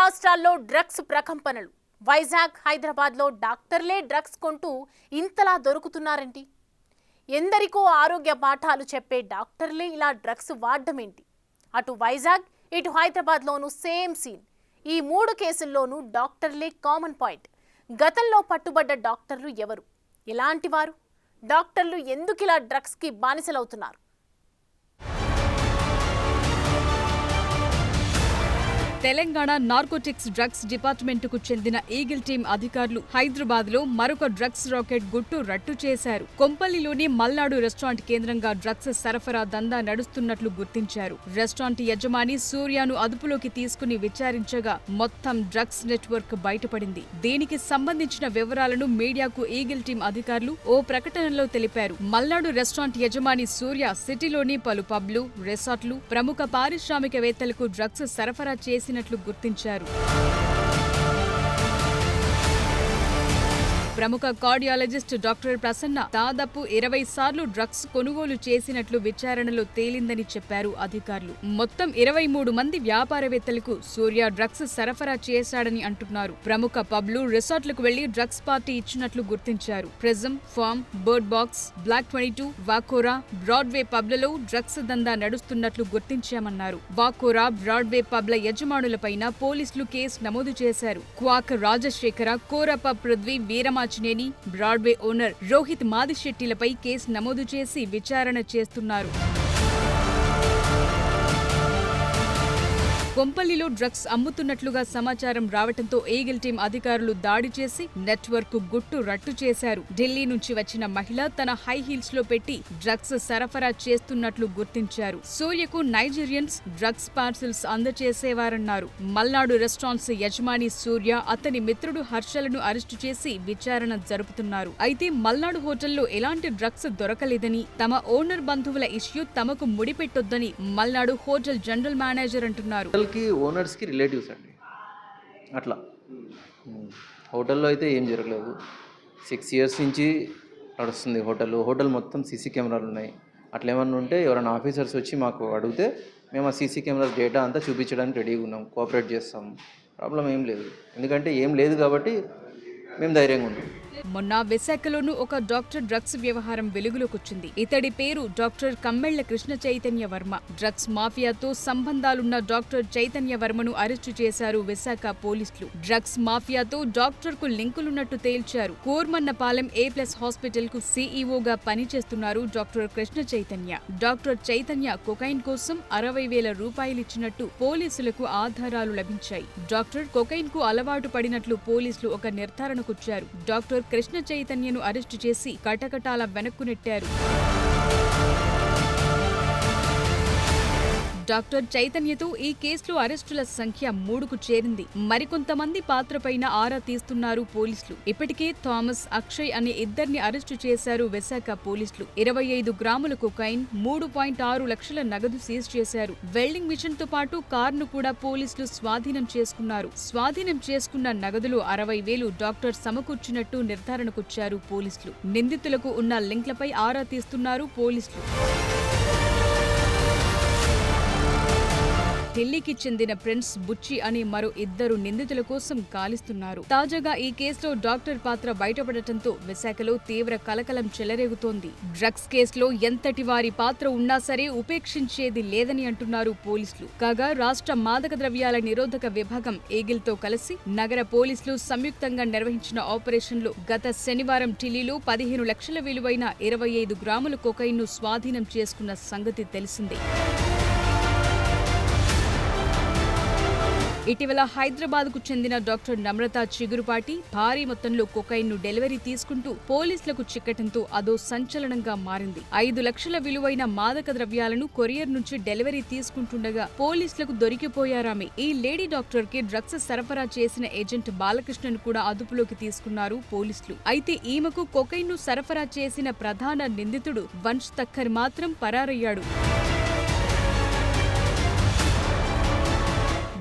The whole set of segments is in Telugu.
రాష్ట్రాల్లో డ్రగ్స్ ప్రకంపనలు. వైజాగ్, హైదరాబాద్లో డాక్టర్లే డ్రగ్స్ కొంటూ ఇంతలా దొరుకుతున్నారేంటి? ఎందరికో ఆరోగ్య పాఠాలు చెప్పే డాక్టర్లే ఇలా డ్రగ్స్ వాడడమేంటి? అటు వైజాగ్, ఇటు హైదరాబాద్లోనూ సేమ్ సీన్. ఈ 3 కేసుల్లోనూ డాక్టర్లే కామన్ పాయింట్. గతంలో పట్టుబడ్డ డాక్టర్లు ఎవరు? ఎలాంటి వారు? డాక్టర్లు ఎందుకిలా డ్రగ్స్కి బానిసలవుతున్నారు? తెలంగాణ నార్కోటిక్స్ డ్రగ్స్ డిపార్ట్మెంటుకు చెందిన ఈగిల్ టీం అధికారులు హైదరాబాద్ లో మరొక డ్రగ్స్ రాకెట్ గుట్టు రట్టు చేశారు. కొంపల్లిలోని మల్నాడు రెస్టారెంట్ కేంద్రంగా డ్రగ్స్ సరఫరా దందా నడుస్తున్నట్లు గుర్తించారు. రెస్టారెంట్ యజమాని సూర్యను అదుపులోకి తీసుకుని విచారించగా మొత్తం డ్రగ్స్ నెట్వర్క్ బయటపడింది. దీనికి సంబంధించిన వివరాలను మీడియాకు ఈగిల్ టీం అధికారులు ఓ ప్రకటనలో తెలిపారు. మల్నాడు రెస్టారెంట్ యజమాని సూర్య సిటీలోని పలు పబ్లు, రిసార్ట్లు, ప్రముఖ పారిశ్రామికవేత్తలకు డ్రగ్స్ సరఫరా చేసినట్లు గుర్తించారు. ప్రముఖ కార్డియాలజిస్ట్ డాక్టర్ ప్రసన్న దాదాపు 20 సార్లు డ్రగ్స్ కొనుగోలు చేసినట్లు విచారణలో తేలిందని చెప్పారు అధికారులు. మొత్తం 23 మంది వ్యాపారవేత్తలకు సూర్య డ్రగ్స్ సరఫరా చేశాడని అంటున్నారు. ప్రముఖ పబ్లు, రిసార్ట్లకు వెళ్లి డ్రగ్స్ పార్టీ ఇచ్చినట్లు గుర్తించారు. Prism, Farm, Bird Box, Block 22, వాకోరా, బ్రాడ్వే పబ్లలో డ్రగ్స్ దందా నడుస్తున్నట్లు గుర్తించామన్నారు. వాకోరా, బ్రాడ్వే పబ్ల యజమానులపైన పోలీసులు కేసు నమోదు చేశారు. Quake Rajashekhara, Kora pub Prithvi, Veeramachineni, Broadway owner Rohit మాదిశెట్టిలపై కేసు నమోదు చేసి విచారణ చేస్తున్నారు. కొంపల్లిలో డ్రగ్స్ అమ్ముతున్నట్లుగా సమాచారం రావడంతో ఈగిల్ టీం అధికారులు దాడి చేసి నెట్వర్క్ గుట్టు రట్టు చేశారు. ఢిల్లీ నుంచి వచ్చిన మహిళ తన హై హీల్స్ లో పెట్టి డ్రగ్స్ సరఫరా చేస్తున్నట్లు గుర్తించారు. సూర్యకు నైజీరియన్స్ డ్రగ్స్ పార్సిల్స్ అందజేసేవారన్నారు. మల్నాడు రెస్టారెంట్స్ యజమాని సూర్య, అతని మిత్రుడు హర్షలను అరెస్టు చేసి విచారణ జరుపుతున్నారు. అయితే మల్నాడు హోటల్లో ఎలాంటి డ్రగ్స్ దొరకలేదని, తమ ఓనర్ బంధువుల ఇష్యూ తమకు ముడిపెట్టొద్దని మల్నాడు హోటల్ జనరల్ మేనేజర్ అంటున్నారు. ఓనర్స్కి రిలేటివ్స్ అండి, అట్లా హోటల్లో అయితే ఏం జరగలేదు. 6 years నుంచి నడుస్తుంది హోటల్ మొత్తం సీసీ కెమెరాలు ఉన్నాయి. అట్లా ఏమన్నా ఉంటే ఎవరైనా ఆఫీసర్స్ వచ్చి మాకు అడిగితే మేము ఆ సీసీ కెమెరాస్ డేటా అంతా చూపించడానికి రెడీగా ఉన్నాం, కోఆపరేట్ చేస్తాం. ప్రాబ్లం ఏం లేదు, ఎందుకంటే ఏం లేదు కాబట్టి మేము ధైర్యంగా ఉన్నాం. మొన్న విశాఖలోనూ ఒక డాక్టర్ డ్రగ్స్ వ్యవహారం వెలుగులోకొచ్చింది. ఇతడి పేరు డాక్టర్ కమ్మెళ్ల కృష్ణ చైతన్య వర్మ. డ్రగ్స్ మాఫియాతో సంబంధాలున్న డాక్టర్ చైతన్య వర్మను అరెస్టు చేశారు విశాఖ పోలీసులు. డ్రగ్స్ మాఫియాతో డాక్టర్ కు లింకులున్నట్టు తేల్చారు. కోర్మన్నపాలెం A+ హాస్పిటల్ కు సీఈఓగా పనిచేస్తున్నారు doctor Krishna Chaitanya. Doctor Chaitanya cocaine కోసం 60,000 రూపాయలిచ్చినట్టు పోలీసులకు ఆధారాలు లభించాయి. డాక్టర్ కొకైన్ కు అలవాటు పడినట్లు పోలీసులు ఒక నిర్ధారణకొచ్చారు. డాక్టర్ కృష్ణ చైతన్యను అరెస్టు చేసి కటకటాల వెనక్కు నెట్టారు. డాక్టర్ చైతన్యతో ఈ కేసులో అరెస్టుల సంఖ్య 3కు చేరింది. మరికొంతమంది పాత్రపైన ఆరా తీస్తున్నారు పోలీసులు. ఇప్పటికే థామస్, అక్షయ్ అనే ఇద్దరిని అరెస్టు చేశారు విశాఖ పోలీసులు. 25 గ్రాముల కొకైన్, 3.6 లక్షల నగదు సీజ్ చేశారు. వెల్డింగ్ మిషన్ తో పాటు కారును కూడా పోలీసులు స్వాధీనం చేసుకున్నారు. స్వాధీనం చేసుకున్న నగదులో 60,000 డాక్టర్ సమకూర్చినట్టు నిర్ధారణకొచ్చారు పోలీసులు. నిందితులకు ఉన్న లింక్లపై ఆరా తీస్తున్నారు పోలీసులు. ఢిల్లీకి చెందిన ప్రిన్స్, బుచ్చి అనే మరో 2 నిందితుల కోసం గాలిస్తున్నారు. తాజాగా ఈ కేసులో డాక్టర్ పాత్ర బయటపడటంతో విశాఖలో తీవ్ర కలకలం చెలరేగుతోంది. డ్రగ్స్ కేసులో ఎంతటి వారి పాత్ర ఉన్నా సరే ఉపేక్షించేది లేదని అంటున్నారు పోలీసులు. కాగా రాష్ట్ర మాదక ద్రవ్యాల నిరోధక విభాగం ఈగిల్ తో కలిసి నగర పోలీసులు సంయుక్తంగా నిర్వహించిన ఆపరేషన్లో గత శనివారం ఢిల్లీలో 15 లక్షల విలువైన 25 గ్రాముల కొకైన్ ను స్వాధీనం చేసుకున్న సంగతి తెలిసిందే. ఇటీవల హైదరాబాద్ కు చెందిన డాక్టర్ నమ్రత చిగురుపాటి భారీ మొత్తంలో కొకైన్ ను డెలివరీ తీసుకుంటూ పోలీసులకు చిక్కటంతో అదో సంచలనంగా మారింది. 5 లక్షల విలువైన మాదక ద్రవ్యాలను కొరియర్ నుంచి డెలివరీ తీసుకుంటుండగా పోలీసులకు దొరికిపోయారామె. ఈ లేడీ డాక్టర్ కి డ్రగ్స్ సరఫరా చేసిన ఏజెంట్ బాలకృష్ణను కూడా అదుపులోకి తీసుకున్నారు పోలీసులు. అయితే ఈమెకు కొకైన్ ను సరఫరా చేసిన ప్రధాన నిందితుడు వంశ్ తక్కర్ మాత్రం పరారయ్యాడు.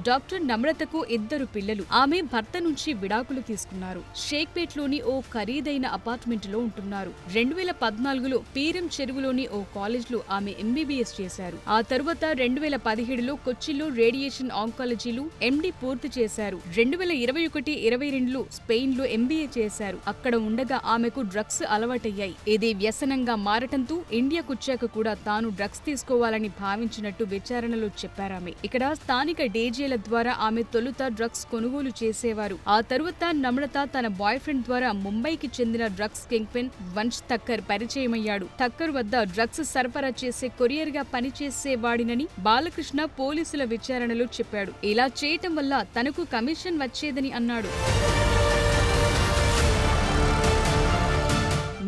డాక్టర్ నమ్రతకు 2 పిల్లలు. ఆమె భర్త నుంచి విడాకులు తీసుకున్నారు. షేక్పేట్లోని ఓ ఖరీదైన అపార్ట్మెంట్లో ఉంటున్నారు. 2014లో పీరం చెరువులోని ఓ కాలేజ్లో ఆమె MBBS చేశారు. ఆ తరువాత 2017లో కొచ్చిలో రేడియేషన్ ఆంకాలజీలో MD పూర్తి చేశారు. 2021-22లో స్పెయిన్లో MBA చేశారు. అక్కడ ఉండగా ఆమెకు డ్రగ్స్ అలవాటయ్యాయి. ఇది వ్యసనంగా మారటంతో ఇండియాకొచ్చాక కూడా తాను డ్రగ్స్ తీసుకోవాలని భావించినట్టు విచారణలో చెప్పారామె. ఇక్కడ స్థానిక డీజేల ద్వారా ఆమె తొలుత డ్రగ్స్ కొనుగోలు చేసేవారు. ఆ తరువాత నమ్రత తన బాయ్ ఫ్రెండ్ ద్వారా ముంబైకి చెందిన drugs kingpin Vansh Thakkar పరిచయమయ్యాడు. ఠక్కర్ వద్ద డ్రగ్స్ సరఫరా చేసే కొరియర్ గా పనిచేసేవాడినని బాలకృష్ణ పోలీసుల విచారణలో చెప్పాడు. ఇలా చేయటం వల్ల తనకు కమిషన్ వచ్చేదని అన్నాడు.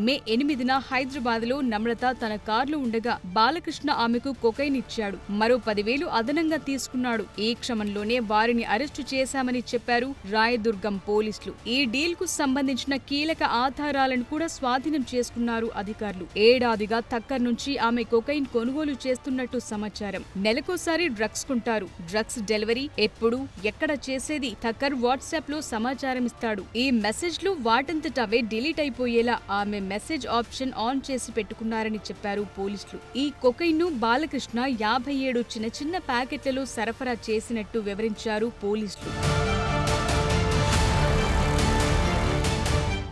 మే 8న హైదరాబాద్లో నమ్రత తన కార్లో ఉండగా బాలకృష్ణ ఆమెకు కొకైన్ ఇచ్చాడు. మరో 10,000 అదనంగా తీసుకున్నాడు. ఈ క్రమంలోనే వారిని అరెస్టు చేశామని చెప్పారు రాయదుర్గం పోలీసులు. ఈ డీల్ కు సంబంధించిన కీలక ఆధారాలను కూడా స్వాధీనం చేసుకున్నారు అధికారులు. ఏడాదిగా ఠక్కర్ నుంచి ఆమె కొకైన్ కొనుగోలు చేస్తున్నట్టు సమాచారం. నెలకోసారి డ్రగ్స్ కొంటారు. డ్రగ్స్ డెలివరీ ఎప్పుడు ఎక్కడ చేసేది ఠక్కర్ వాట్సాప్ లో సమాచారం ఇస్తాడు. ఈ మెసేజ్లు వాటంతటవే డిలీట్ అయిపోయేలా ఆమె మెసేజ్ ఆప్షన్ ఆన్ చేసి పెట్టుకున్నారని చెప్పారు పోలీసులు. ఈ కొకైన్ను బాలకృష్ణ 57 చిన్న చిన్న ప్యాకెట్లలో సరఫరా చేసినట్టు వివరించారు పోలీసులు.